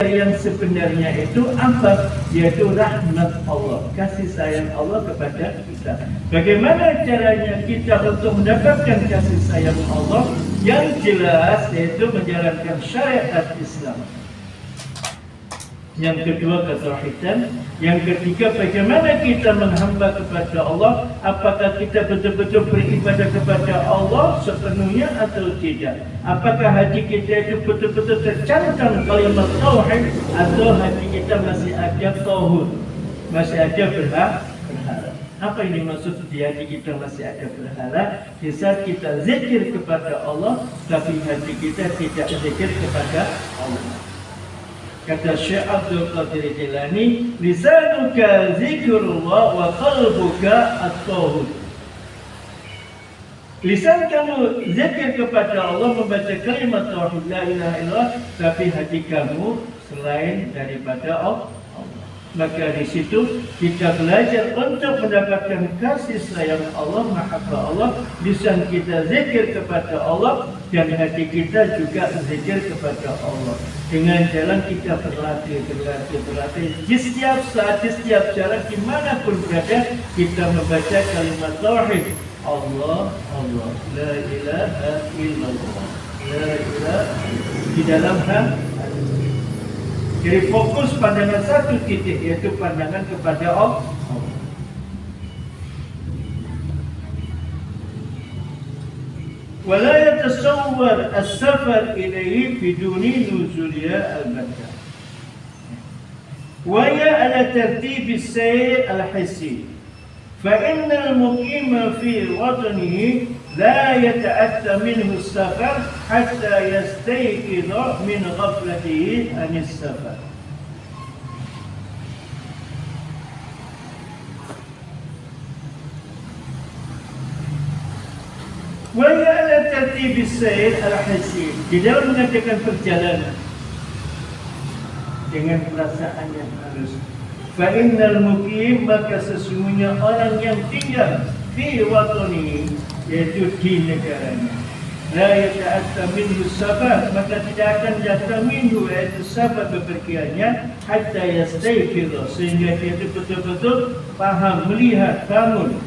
yang sebenarnya itu apa? Yaitu rahmat Allah, kasih sayang Allah kepada kita. Bagaimana caranya kita untuk mendapatkan kasih sayang Allah? Yang jelas yaitu menjalankan syariat Islam. Yang kedua ketauhidan. Yang ketiga bagaimana kita menghamba kepada Allah. Apakah kita betul-betul beribadah kepada Allah sepenuhnya atau tidak. Apakah hati kita itu betul-betul tercantum kalimat tauhid, atau hati kita masih ada tauhid, masih ada berhala. Apa ini maksud di hati kita masih ada berhala? Di saat kita zikir kepada Allah tapi hati kita tidak zikir kepada Allah. Kata Syekh Abdul Qadir Jilani, lisanuka zikrullah wa qalbuka at-tauhid. Lisan kamu zikir kepada Allah, membaca kalimat tauhid la ilaha illallah, tapi hati kamu selain daripada Allah. Maka di situ kita belajar untuk mendapatkan kasih sayang Allah, mahabbah Allah. Lisan kita zikir kepada Allah dan hati kita juga zikir kepada Allah. Dengan jalan kita berlatih. Di setiap saat, di setiap jalan, dimanapun berada, kita membaca kalimat tauhid. Allah, Allah, la ilaha illallah, la ilaha di dalam hati. Jadi fokus pandangan satu titik, yaitu pandangan kepada Allah. ولا يتصور السفر إليه بدون نزولها البتة وهي على ترتيب السير الحسي فإن المقيم في وطنه لا يتأتى منه السفر حتى يستيقظ من غفلته عن السفر. Wahya ala tertib as-sayr al-hasib, di dalam mengadakan perjalanan dengan perasaan yang halus. Fa innal muqim, maka sesungguhnya orang yang tinggal fi watani, yaitu di negaranya, la yata'atta minhu safar, maka tidak akan datang minhu, yaitu safar bepergiannya, hatta yastayqidha, sehingga dia itu betul-betul paham, melihat, bangun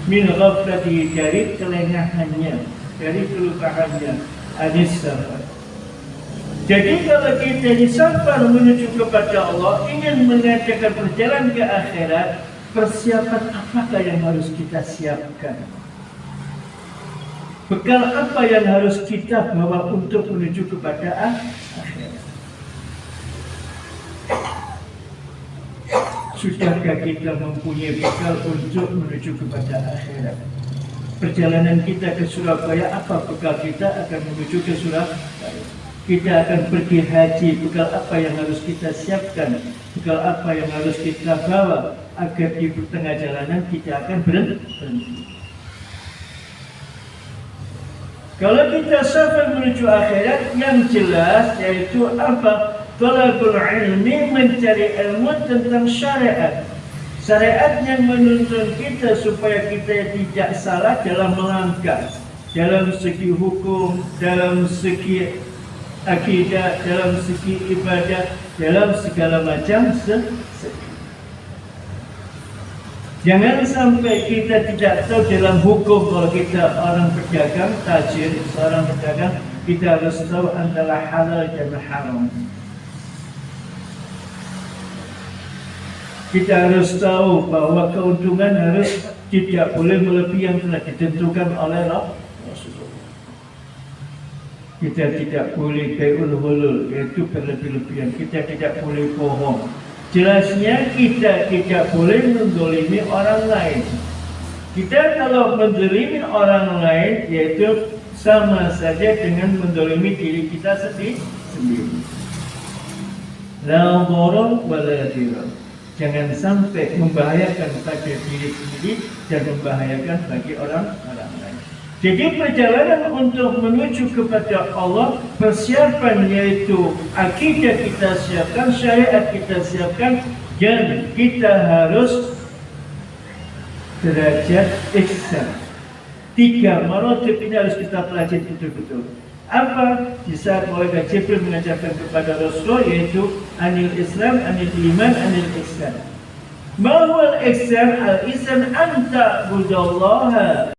min ghaflatihi, dari kelengahannya, dari kelupaannya, anis safar. Jadi kalau kita ini safar menuju kepada Allah, ingin mengadakan perjalanan ke akhirat, persiapan apakah yang harus kita siapkan? Bekal apa yang harus kita bawa untuk menuju kepada akhirat? Sudahkah kita mempunyai bekal untuk menuju kepada akhirat? Perjalanan kita ke Surabaya, apa bekal kita akan menuju ke Surabaya? Kita akan pergi haji, bekal apa yang harus kita siapkan? Bekal apa yang harus kita bawa agar di tengah jalanan kita akan berhenti? Kalau kita safar menuju akhirat, yang jelas yaitu apa? Talabul ilmi, mencari ilmu tentang syariat. Syariat yang menuntun kita supaya kita tidak salah dalam melangkah, dalam segi hukum, dalam segi akidah, dalam segi ibadah, dalam segala macam segi. Jangan sampai kita tidak tahu dalam hukum. Kalau kita orang pedagang, tajir, seorang pedagang, kita harus tahu antara halal dan haram. Kita harus tahu bahwa keuntungan harus tidak boleh melebihi yang telah ditentukan oleh Rasulullah. Kita tidak boleh bai'ul hulul, yaitu berlebih-lebihan. Kita tidak boleh bohong. Jelasnya kita tidak boleh menzalimi orang lain. Kita kalau menzalimi orang lain, yaitu sama saja dengan menzalimi diri kita sendiri. La dharar wa la dirar. Jangan sampai membahayakan pada diri sendiri dan membahayakan bagi orang lain. Jadi perjalanan untuk menuju kepada Allah, persiapan yaitu akidah kita siapkan, syariat kita siapkan, dan kita harus derajat ihsan. 3 maratib ini harus kita pelajari betul-betul. Apa? Di saat malaikat Jibril mengajarkan kepada Rasul, yaitu anil Islam, anil iman, anil ihsan. Ma huwa al-ihsan? Al-ihsan anta budallaha